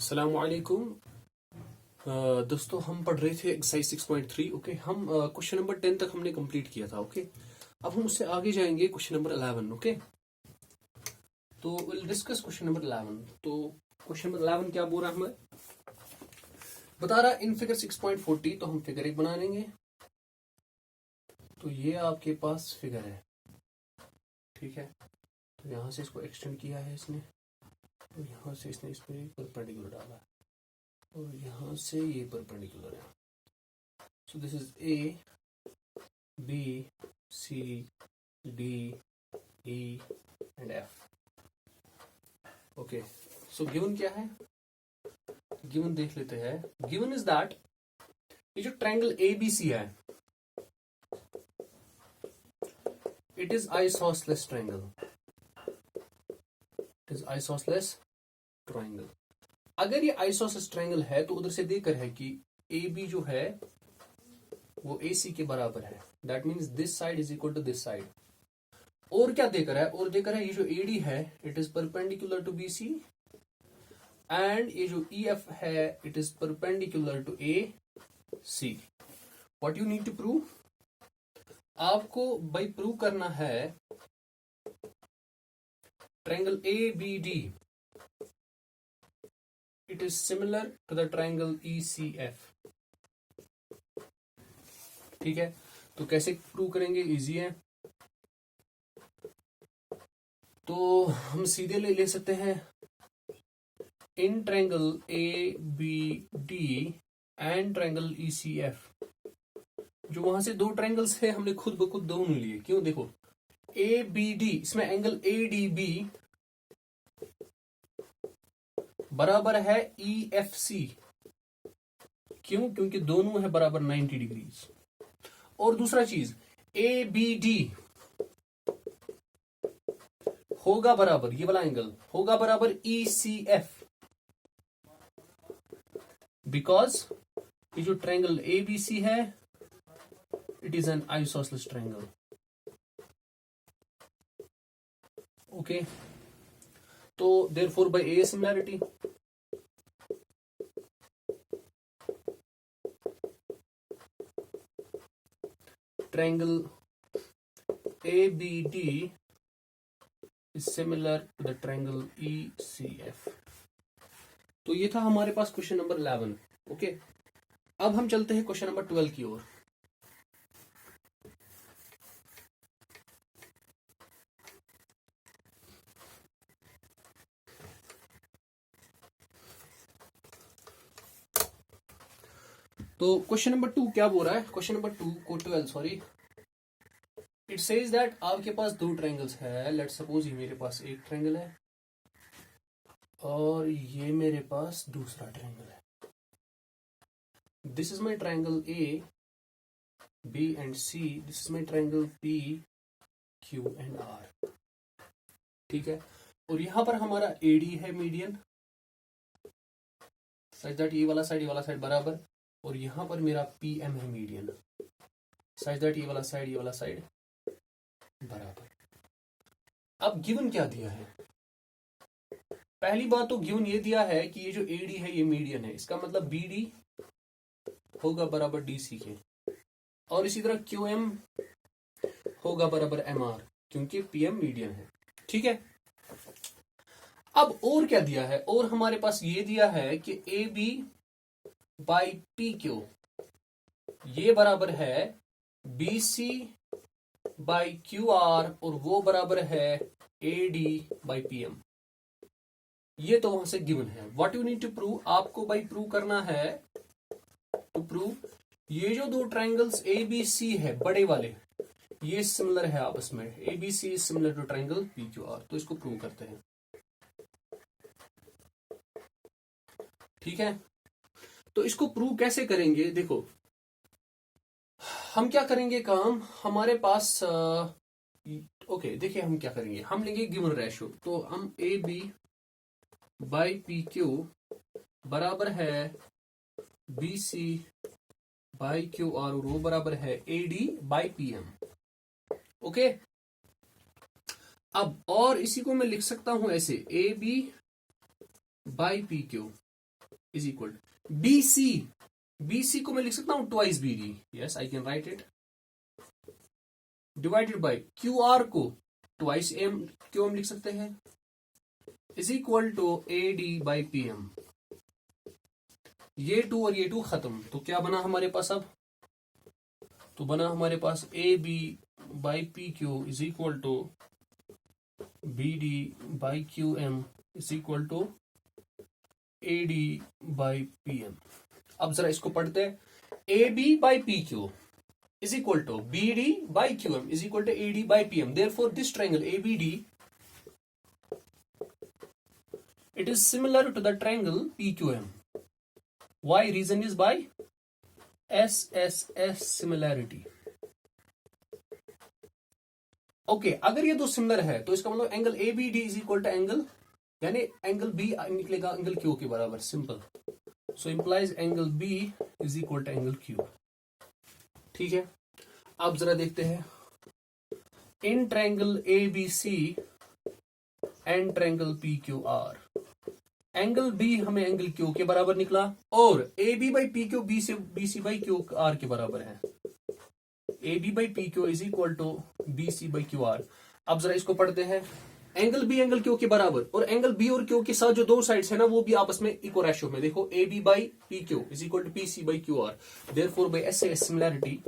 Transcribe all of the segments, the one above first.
अस्सलामुअलैकुम। दोस्तों, हम पढ़ रहे थे एक्सरसाइज 6.3। ओके, हम क्वेश्चन नंबर 10 तक हमने कंप्लीट किया था। ओके, अब हम उससे आगे जाएंगे क्वेश्चन नंबर 11। ओके, तो विल डिस्कस क्वेश्चन नंबर 11। तो क्वेश्चन नंबर 11 क्या बोल रहा है हमें, बता रहा इन फिगर 6.40। तो हम फिगर एक बना लेंगे। तो ये आपके पास फिगर है, ठीक है। तो यहां से इसको एक्सटेंड किया है इसने, तो यहां से इसने इसमें परपेंडिकुलर डाला है और यहां से ये परपेंडिकुलर है। So this is A, B, C, D, E and F. Okay. So given क्या है? Given देख लेते हैं। Given is that ये जो ट्रायंगल ABC है, it is isosceles triangle. It is isosceles triangle. अगर ये isosceles triangle है तो उधर से देकर है कि AB जो है वो AC के बराबर है। That means this side is equal to this side. और क्या देकर है? और देकर है ये जो AD है it is perpendicular to BC and ये जो EF है it is perpendicular to AC. What you need to prove, आपको भाई प्रूव करना है triangle ABD it is similar to the triangle ECF। ठीक है, तो कैसे प्रूव करेंगे? इजी है। तो हम सीधे ले सकते हैं in triangle ABD and triangle ECF। जो वहां से दो ट्रायंगल्स है हमने खुद ब खुद दोनों लिए। क्यों? देखो ABD, इसमें एंगल ADB बराबर है EFC। क्यों? क्योंकि दोनों है बराबर 90 डिग्रीज। और दूसरा चीज ABD होगा बराबर, ये वाला एंगल होगा बराबर ECF, बिकॉज ये जो ट्रायंगल ABC है it is an isosceles triangle. Okay, तो therefore by A similarity triangle ABD is similar to the triangle ECF। तो ये था हमारे पास क्वेश्चन नंबर 11। ओके, अब हम चलते हैं क्वेश्चन नंबर 12 की ओर। तो क्वेश्चन नंबर 2 क्या बोल रहा है? क्वेश्चन नंबर 2 को 12 सॉरी, इट सेज दैट आपके पास दो ट्रायंगल्स है। लेट्स सपोज ये मेरे पास एक ट्रायंगल है और ये मेरे पास दूसरा ट्रायंगल है। This is my triangle A, B and C। This is my triangle P, Q and R। ठीक है, और यहां पर हमारा AD है मीडियन, सच दैट ये वाला साइड बराबर, और यहां पर मेरा PM है मीडियन, सच दैट ये वाला साइड बराबर। अब गिवन क्या दिया है? पहली बात तो गिवन ये दिया है कि ये जो AD है ये मीडियन है। इसका मतलब BD होगा बराबर DC के, और इसी तरह QM होगा बराबर MR, क्योंकि PM मीडियन है। ठीक है, अब और क्या दिया है? और हमारे पास ये दिया है कि AB बाई PQ ये बराबर है BC बाई QR, और वो बराबर है AD बाई PM। ये तो वहां से गिवन है। What you need to prove, आपको भाई प्रूव करना है टू प्रूव ये जो दो ट्रायंगल्स ABC है बड़े वाले, ये सिमिलर है आपस में। ABC is similar to triangle PQR। तो इसको प्रूव करते हैं। ठीक है, तो इसको प्रूव कैसे करेंगे? देखो, हम क्या करेंगे काम, हमारे पास ओके देखिए हम क्या करेंगे, हम लेंगे गिवन रेशियो। तो हम AB बाई PQ बराबर है BC बाई QR, और वो बराबर है AD बाई PM। ओके, अब और इसी को मैं लिख सकता हूं ऐसे AB by PQ is equal B C, B C को मैं लिख सकता हूं twice B D, yes I can write it, divided by Q R को ट्वाइस एम क्यू एम लिख सकते हैं, is equal to A D by P M. ये टू और ये टू खत्म, तो क्या बना हमारे पास अब, तो बना हमारे पास A B by P Q is equal to B D by Q M is equal to A D by P M. अब जरा इसको पढ़ते हैं, A B by P Q is equal to BD by QM is equal to AD by PM. Therefore, this triangle ABD, it is similar to the triangle PQM. Why? Reason is by SSS similarity. Okay, अगर ये दो similar है तो इसका मतलब angle ABD is equal to angle, यानी angle B निकलेगा angle Q के बराबर, simple. So implies angle B is equal to angle Q। ठीक है, अब जरा देखते हैं, in triangle A B C and triangle P Q R, angle B हमें एंगल क्यू के बराबर निकला और A B by P Q B C by Q R के बराबर है, A B by P Q is equal to B C by Q R. अब जरा इसको पढ़ते हैं, एंगल बी एंगल क्यू के बराबर और एंगल बी और क्यू के साथ जो दो साइड्स है ना वो भी आपस में इक्वल रेशियो में, देखो A B by P Q is equal to P C by Q R. Therefore by SS similarity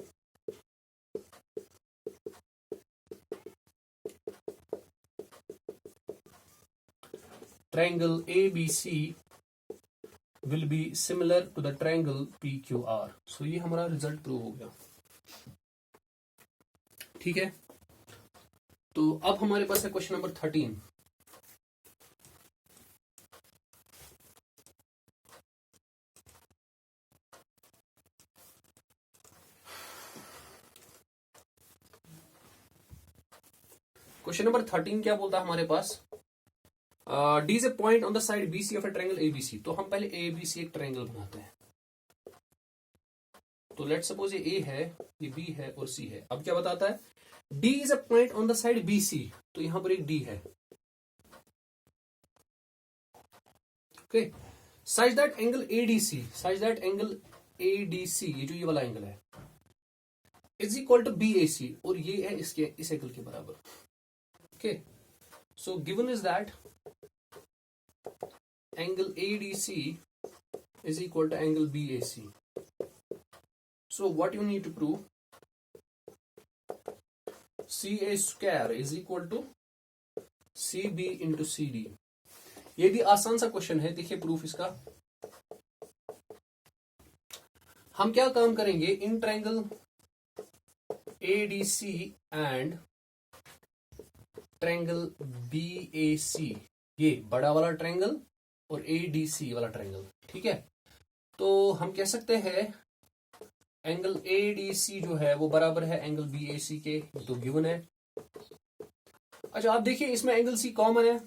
triangle ABC will be similar to the triangle PQR। So ये हमारा रिजल्ट प्रूव हो गया। ठीक है, तो अब हमारे पास है क्वेश्चन नंबर 13। क्वेश्चन नंबर 13 क्या बोलता है हमारे पास, D is a point on the side BC of a triangle ABC। तो हम पहले ABC एक ट्रायंगल बनाते हैं, तो लेट्स सपोज ये A है, ये B है और C है। अब क्या बताता है, D is a point on the side BC, तो यहां पर एक D है, okay, such that angle ADC, such that angle ADC, ये जो ये वाला एंगल है, is equal to BAC, और ये है इसके इस एंगल के बराबर, okay. So given is that angle ADC is equal to angle BAC. So what you need to prove, CA square is equal to CB into CD। ये भी आसान सा क्वेश्चन है, देखिए प्रूफ इसका। हम क्या काम करेंगे, in triangle ADC and triangle BAC, ये बड़ा वाला ट्रायंगल और ADC वाला ट्रायंगल, ठीक है, तो हम कह सकते हैं एंगल ADC जो है वो बराबर है एंगल BAC के, तो गिवन है। अच्छा आप देखिए इसमें एंगल C कॉमन है,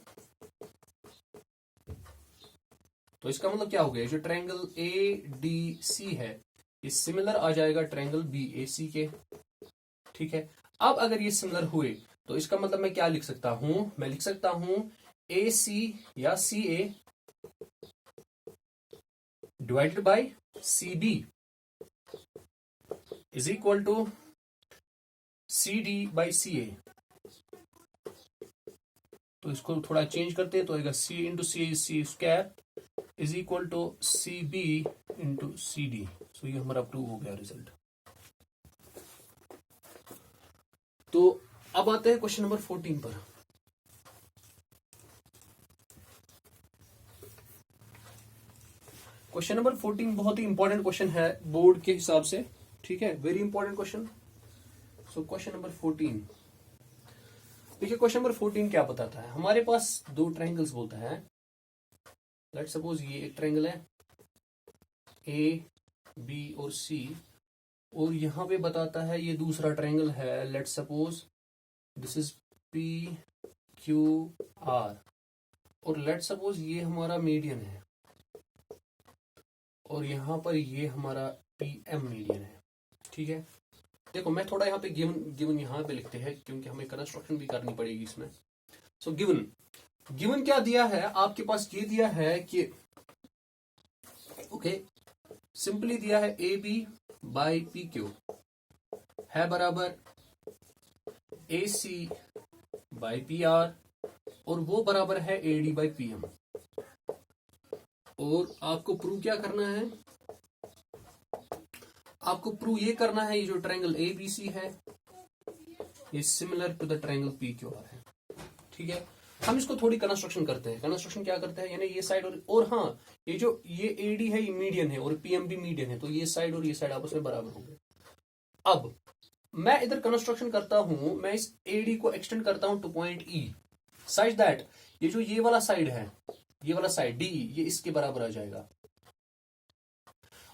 तो इसका मतलब क्या हो गया, जो ट्रायंगल ADC है ये सिमिलर आ जाएगा ट्रायंगल BAC के, ठीक है। अब अगर ये सिमिलर हुए तो इसका मतलब मैं क्या लिख सकता हूं, मैं लिख सकता हूं AC या CA divided by CB is equal to CD by CA। तो इसको थोड़ा चेंज करते हैं, तो आएगा C into C square is equal to CB into CD। So ये हमारा प्रूव हो गया रिजल्ट। तो अब आते हैं क्वेश्चन नंबर 14 पर। क्वेश्चन नंबर 14 बहुत ही इंपॉर्टेंट क्वेश्चन है बोर्ड के हिसाब से, ठीक है, very important question. So question number 14 देखिए, क्वेश्चन नंबर 14 क्या बताता है, हमारे पास दो ट्रायंगल्स बोलता है, लेट्स सपोज ये एक ट्रायंगल है A, B और C, और यहां पे बताता है ये दूसरा ट्रायंगल है, let's suppose this is PQR, और लेट्स सपोज ये हमारा मीडियन है और यहां पर ये हमारा PM मीडियन है, ठीक है। देखो मैं थोड़ा यहाँ पे गिवन यहाँ पे लिखते हैं क्योंकि हमें कंस्ट्रक्शन भी करनी पड़ेगी इसमें। सो गिवन क्या दिया है आपके पास, ये दिया है कि ओके, सिंपली दिया है A B by P Q है बराबर A C by P R, और वो बराबर है A D by P M. और आपको प्रूव क्या करना है, आपको प्रूव ये करना है ये जो ट्रायंगल ए बी सी है ये similar to the triangle P Q R है। ठीक है, हम इसको थोड़ी कंस्ट्रक्शन करते हैं। कंस्ट्रक्शन क्या करते हैं, यानी ये साइड और हाँ ये जो ये एडी है ये मीडियन है और पीएम भी मीडियन है, तो ये साइड और ये साइड आपस में बराबर हो गए। अब मैं इधर कंस्ट्रक्शन करता हूं, मैं इस एडी को एक्सटेंड करता हूं two point E such that ये जो ये वाला साइड है, ये वाला साइड डी, ये इसके बराबर आ जाएगा।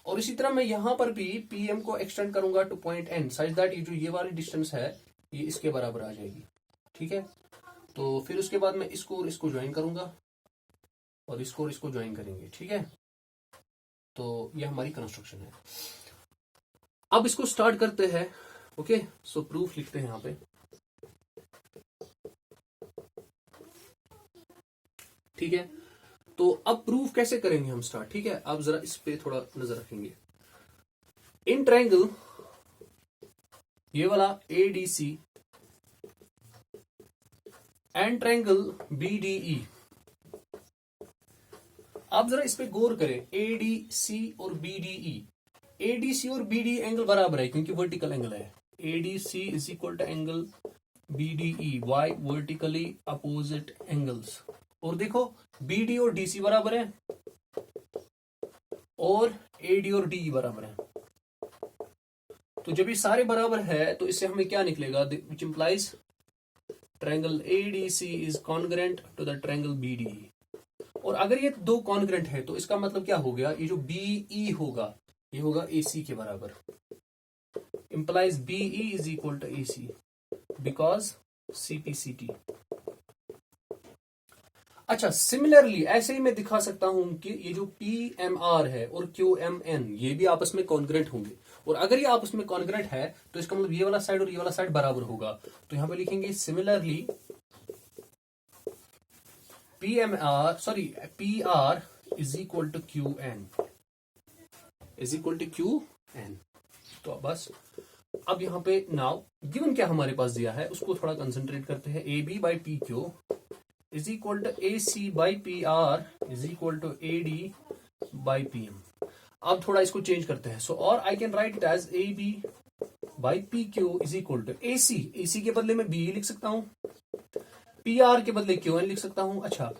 और इसी तरह मैं यहां पर भी पीएम को एक्सटेंड करूंगा to point N such that ये जो ये वाली डिस्टेंस है ये इसके बराबर आ जाएगी। ठीक है, तो फिर उसके बाद मैं इसको और इसको ज्वाइन करूंगा और इसको ज्वाइन करेंगे। ठीक है, तो ये हमारी कंस्ट्रक्शन है। अब इसको स्टार्ट करते हैं। ओके, सो प्रूफ लिखते हैं यहां पे। ठीक है, तो अब प्रूफ कैसे करेंगे हम स्टार्ट। ठीक है, आप जरा इस पे थोड़ा नजर रखेंगे। इन ट्रायंगल ये वाला एडीसी एंड ट्रायंगल बीडीई, आप जरा इस पे गौर करें। एडीसी और बीडीई, एडीसी और बीडी एंगल बराबर है क्योंकि वर्टिकल एंगल है। ADC is equal to angle BDE, why vertically opposite angles. और देखो बीडी और डीसी बराबर है और एडी और डी बराबर है। तो जब ये सारे बराबर है तो इससे हमें क्या निकलेगा, which implies triangle ADC is congruent to the triangle BDE. और अगर ये दो कॉन्ग्रेंट है तो इसका मतलब क्या हो गया, ये जो बीई होगा ये होगा एसी के बराबर। Implies BE is equal to AC because CPCT. अच्छा, सिमिलरली ऐसे ही मैं दिखा सकता हूं कि ये जो पी एम आर है और क्यू एम एन ये भी आपस में कॉन्ग्रेंट होंगे। और अगर ये आपस में कॉन्ग्रेंट है तो इसका मतलब ये वाला साइड और ये वाला साइड बराबर होगा। तो यहां पे लिखेंगे similarly P R is equal to Q N, is equal to Q N. तो बस अब यहां पे नाउ गिवन क्या हमारे पास दिया है उसको थोड़ा कंसंट्रेट करते हैं। A B by P Q is equal to A C by P R is equal to A D by P M. अब थोड़ा इसको चेंज करते हैं। सो और I can write it as A B by P Q is equal to A C, A C के बदले में B लिख सकता हूं, पी आर के बदले क्यू एन लिख सकता हूं। अच्छा,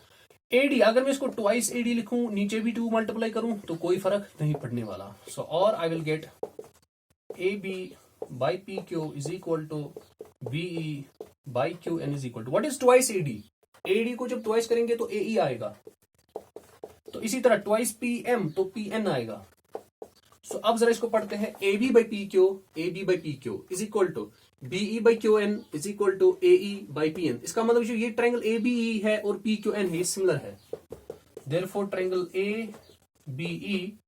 एडी अगर मैं इसको ट्वाइस एडी लिखूं, नीचे भी 2 मल्टीप्लाई करूं तो कोई फर्क नहीं पड़ने वाला। सो और I will get A B by P Q is equal to BE by Q N is equal to what is twice AD. AD को जब ट्वाइस करेंगे तो एई आएगा, तो इसी तरह ट्वाइस पी एम तो पी एन आएगा। सो अब जरा इसको पढ़ते हैं। A B by P Q, A B by P Q is equal to BE by Q N is equal to AE by P N. इसका मतलब जो ये ट्रायंगल ए बी है और पी क्यू एन है ये सिमिलर है, therefore triangle A BE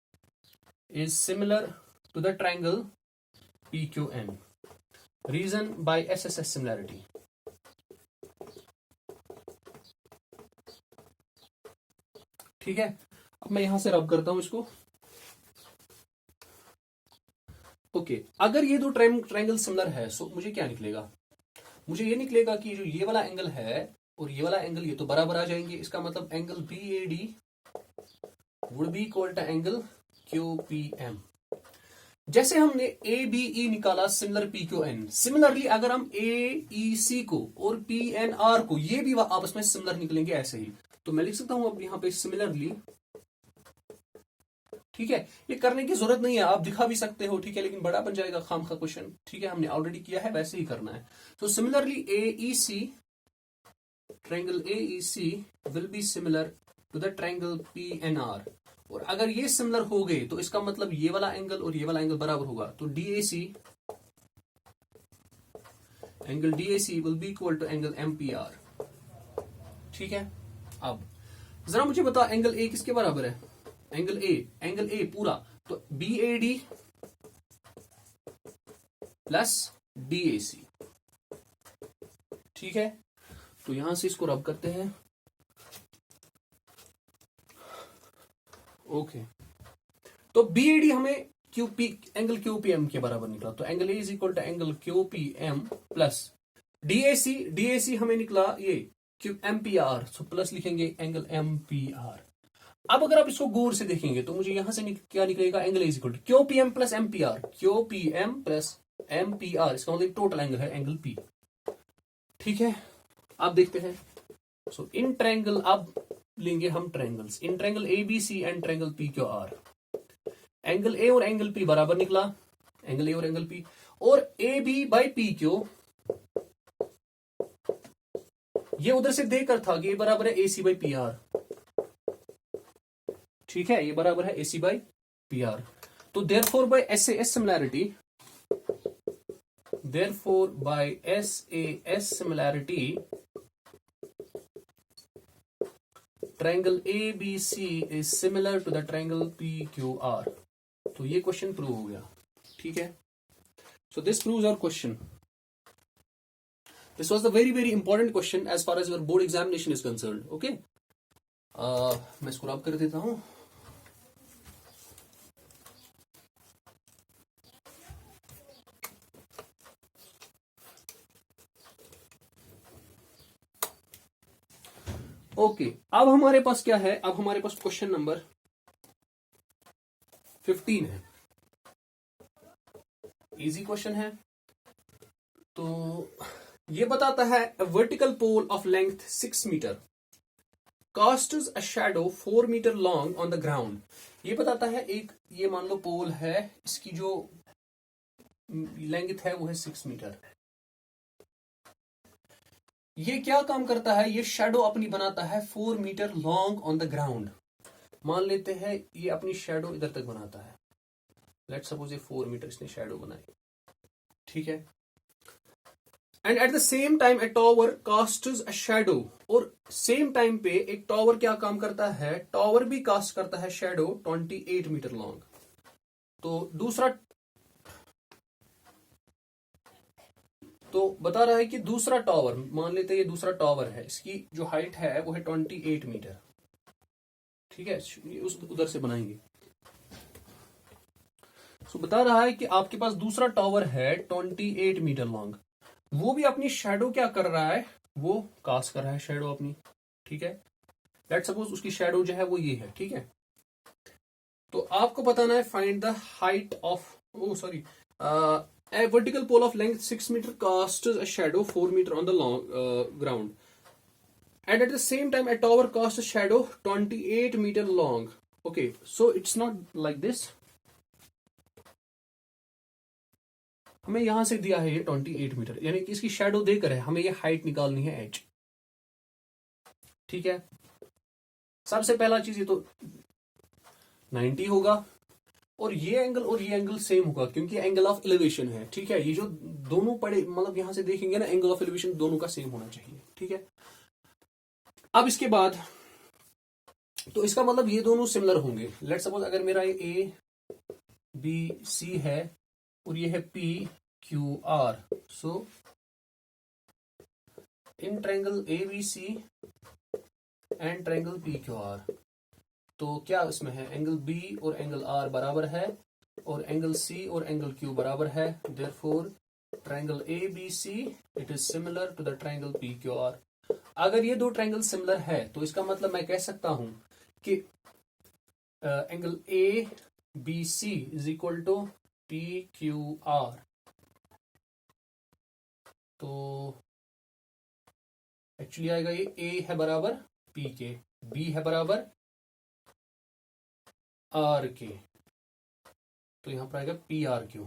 is similar to the triangle P Q N. Reason by SSS similarity. ठीक है, अब मैं यहां से रब करता हूं इसको। ओके, अगर ये दो ट्रायंगल सिमिलर है सो मुझे क्या निकलेगा, मुझे ये निकलेगा कि जो ये वाला एंगल है और ये वाला एंगल ये तो बराबर आ जाएंगे। इसका मतलब angle B A D would be equal to angle Q P M. जैसे हमने ए बी ई निकाला similar P Q N, similarly अगर हम ए ई सी को और पी एन आर को ये भी आपस में सिमिलर निकलेंगे ऐसे ही। तो मैं लिख सकता हूं अब यहां पे सिमिलरली। ठीक है, ये करने की जरूरत नहीं है, आप दिखा भी सकते हो। ठीक है, लेकिन बड़ा बन जाएगा खाम का क्वेश्चन। ठीक है, हमने ऑलरेडी किया है, वैसे ही करना है। तो similarly A E C, triangle A E C will be similar to the triangle P N R. और अगर ये सिमिलर हो गए तो इसका मतलब ये वाला एंगल और ये वाला एंगल बराबर होगा। तो D A C, angle D A C will be equal to angle M P R. ठीक है, अब जरा मुझे बता एंगल ए किसके बराबर है, एंगल ए पूरा, तो B A D plus D A C. ठीक है, तो यहां से इसको रब करते हैं। ओके, तो BAD हमें QP एंगल QPM के बराबर निकला, तो angle A is equal to angle QPM plus DAC हमें निकला ये MPR, सो प्लस लिखेंगे एंगल MPR। अब अगर आप इसको गौर से देखेंगे तो मुझे यहां से क्या निकलेगा, angle A is equal to QPM plus MPR, QPM plus MPR, इसका मतलब टोटल एंगल है एंगल P। ठीक है, आप देखते हैं। सो इन ट्रायंगल अब लेंगे हम triangles, in triangle ABC and triangle PQR, angle A और एंगल P बराबर निकला, एंगल A और एंगल P, और AB बाई PQ ये उधर से देकर था कि ये बराबर है AC बाई PR। ठीक है, ये बराबर है AC बाई PR। तो therefore by SAS similarity, therefore by SAS similarity triangle ABC is similar to the triangle PQR। तो ये क्वेश्चन प्रूव हो गया। ठीक है, so this proves our question. This was the very very important question as far as your board examination is concerned. Okay, मैं इसको रब कर देता हूं। ओके, अब हमारे पास क्या है, अब हमारे पास क्वेश्चन नंबर 15 है। इजी क्वेश्चन है। तो ये बताता है vertical pole of length 6 metre casts a shadow 4 metre long on the ground. ये बताता है एक, ये मान लो पोल है, इसकी जो लेंथ है वो है 6 मीटर। ये क्या काम करता है, ये शैडो अपनी बनाता है 4 metre long on the ground. मान लेते हैं ये अपनी शैडो इधर तक बनाता है, लेट्स सपोज ये 4 मीटर इसने शैडो बनाई। ठीक है, and at the same time A tower castes a shadow, और सेम टाइम पे एक टॉवर क्या काम करता है, टॉवर भी कास्ट करता है शैडो 28 मीटर लॉन्ग। तो दूसरा, तो बता रहा है कि दूसरा टॉवर, मान लेते हैं ये दूसरा टॉवर है, इसकी जो हाइट है वो है 28 मीटर। ठीक है, उस उधर से बनाएंगे। सो बता रहा है कि आपके पास दूसरा टॉवर है 28 मीटर लॉन्ग, वो भी अपनी शैडो क्या कर रहा है, वो कास्ट कर रहा है शैडो अपनी। ठीक है, लेट्स सपोज उसकी शैडो जो है वो ये है। ठीक है, तो आपको बताना है find the height of, oh sorry, a vertical pole of length 6 meter casts a shadow 4 meter on the ground, and at the same time a tower casts a shadow 28 meter long. Okay, so it's not like this. हमें यहां से दिया है ये 28 metre, यानी कि इसकी shadow देकर है, हमें ये हाइट निकालनी है h। ठीक है, सबसे पहला चीज ये तो 90 होगा, और ये एंगल सेम होगा क्योंकि एंगल ऑफ एलिवेशन है। ठीक है, ये जो दोनों पड़े, मतलब यहां से देखेंगे ना, एंगल ऑफ एलिवेशन दोनों का सेम होना चाहिए। ठीक है, अब इसके बाद तो इसका मतलब ये दोनों सिमिलर होंगे। लेट्स सपोज अगर मेरा ये ABC है और ये है PQR, so in triangle ABC and triangle PQR, तो क्या इसमें है, एंगल B और एंगल R बराबर है, और एंगल C और एंगल Q बराबर है। Therefore triangle ABC it is similar to the triangle PQR। अगर ये दो ट्रायंगल सिमिलर है तो इसका मतलब मैं कह सकता हूं कि angle ABC is equal to PQR। तो एक्चुअली आएगा ये A है बराबर P के, B है बराबर R के, तो यहां पर आएगा PRQ,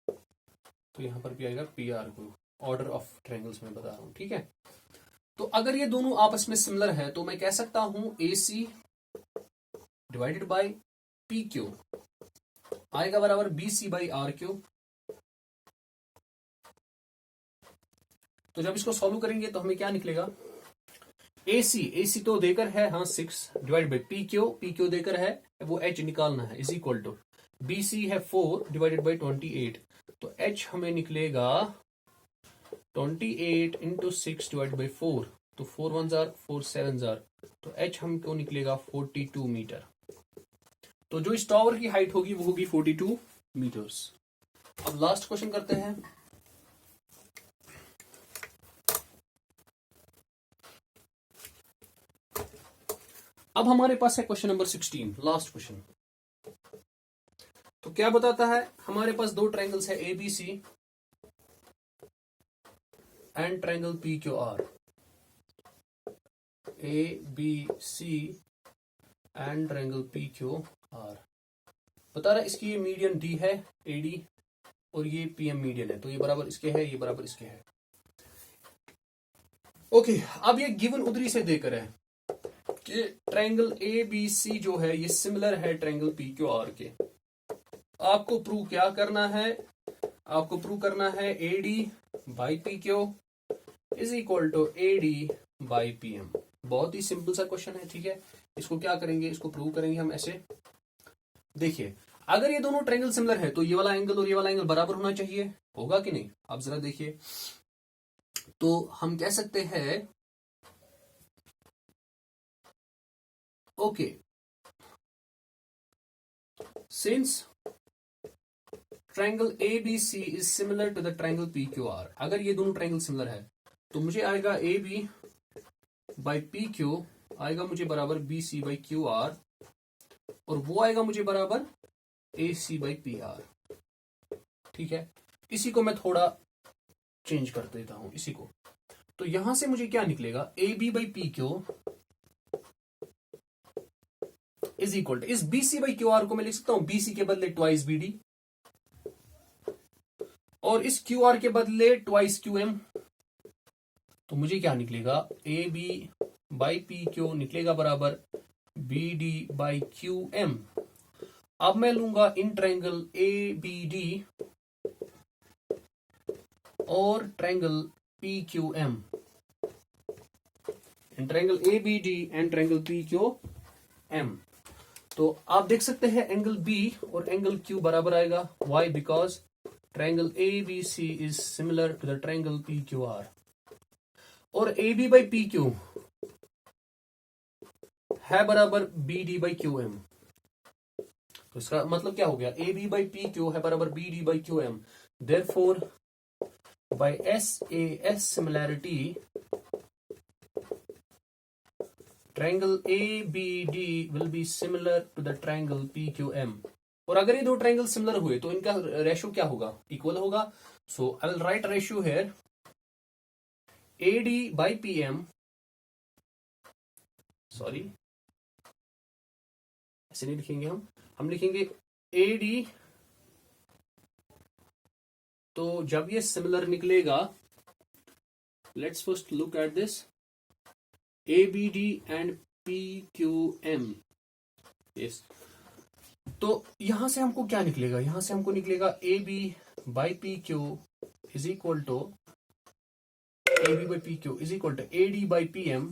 तो यहां पर भी आएगा PRQ। ऑर्डर ऑफ ट्रायंगल्स में बता रहा हूं। ठीक है, तो अगर ये दोनों आपस में सिमिलर है तो मैं कह सकता हूं AC डिवाइडेड बाय PQ आएगा बराबर BC बाई RQ। तो जब इसको सॉल्व करेंगे तो हमें क्या निकलेगा, AC तो देकर है, हाँ 6 डिवाइड बाई PQ देकर है, वो H निकालना है, इज इक्वल टू BC है 4 डिवाइडेड बाई 28, तो H हमें निकलेगा 28 इंटू 6 डिवाइड बाई 4, तो 4 1 4 7 तो H हमको निकलेगा 42 मीटर। तो जो इस टावर की हाइट होगी वो होगी 42 मीटर्स। अब लास्ट क्वेश्चन करते हैं। अब हमारे पास है क्वेश्चन नंबर 16, लास्ट क्वेश्चन। तो क्या बताता है, हमारे पास दो ट्रायंगल्स है ABC and triangle PQR। ABC and triangle PQR बता रहा है इसकी ये मीडियन D है AD और ये PM मीडियन है, तो ये बराबर इसके है, ये बराबर इसके है। ओके, अब ये गिवन उधरी से देकर है कि ट्रायंगल ABC जो है ये सिमिलर है ट्रायंगल PQR के। आपको प्रूव क्या करना है, आपको प्रूव करना है AD by PQ is equal to AD by PM। बहुत ही सिंपल सा क्वेश्चन है, ठीक है। इसको क्या करेंगे, इसको प्रूव करेंगे हम ऐसे। देखिए, अगर ये दोनों ट्रायंगल सिमिलर है तो ये वाला एंगल और ये वाला एंगल बराबर होना चाहिए, होगा कि नहीं? आप जरा देखिए, तो हम कह सकते हैं okay, since triangle ABC is similar to the triangle PQR, अगर ये दोनों ट्रायंगल सिमिलर है तो मुझे आएगा AB बाई PQ आएगा मुझे बराबर BC बाई QR और वो आएगा मुझे बराबर AC बाई PR, ठीक है। इसी को मैं थोड़ा चेंज कर देता हूं, इसी को। तो यहां से मुझे क्या निकलेगा, AB by PQ is equal to, इस BC बाई QR को मैं लिख सकता हूं BC के बदले ट्वाइस BD और इस QR के बदले ट्वाइस QM। तो मुझे क्या निकलेगा, AB बाई PQ निकलेगा बराबर BD बाई QM। अब मैं लूंगा इन ट्रायंगल ABD और triangle PQM, in triangle ABD and triangle PQM। तो आप देख सकते हैं एंगल B और एंगल Q बराबर आएगा। Why? Because triangle ABC is similar to the triangle PQR और AB बाई PQ है बराबर BD बाई QM। तो इसका मतलब क्या हो गया, AB बाई PQ है बराबर BD by QM। Therefore by SAS similarity triangle ABD will be similar to the triangle PQM। और अगर ये दो ट्रायंगल सिमिलर हुए तो इनका रेशियो क्या होगा, इक्वल होगा। So I will write ratio here AD by PM, sorry ऐसे नहीं लिखेंगे हम लिखेंगे AD। तो जब ये सिमिलर निकलेगा, let's first look at this ABD and PQM। Yes, तो यहां से हमको क्या निकलेगा, यहां से हमको निकलेगा AB by PQ is equal to AB by PQ is equal to AD by PM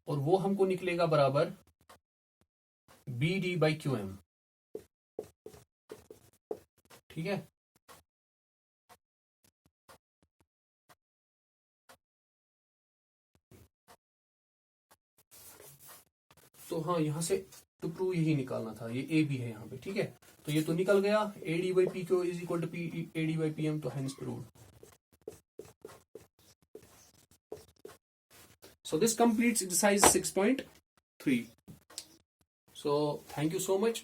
और वो हमको निकलेगा बराबर BD बाई QM, ठीक है। तो हाँ, यहां से टू प्रूव यही निकालना था, ये AB है यहाँ पे, ठीक है। तो ये तो निकल गया, AD by PQ is equal to AD by PM, तो hence proved. So this completes exercise 6.3. So thank you so much.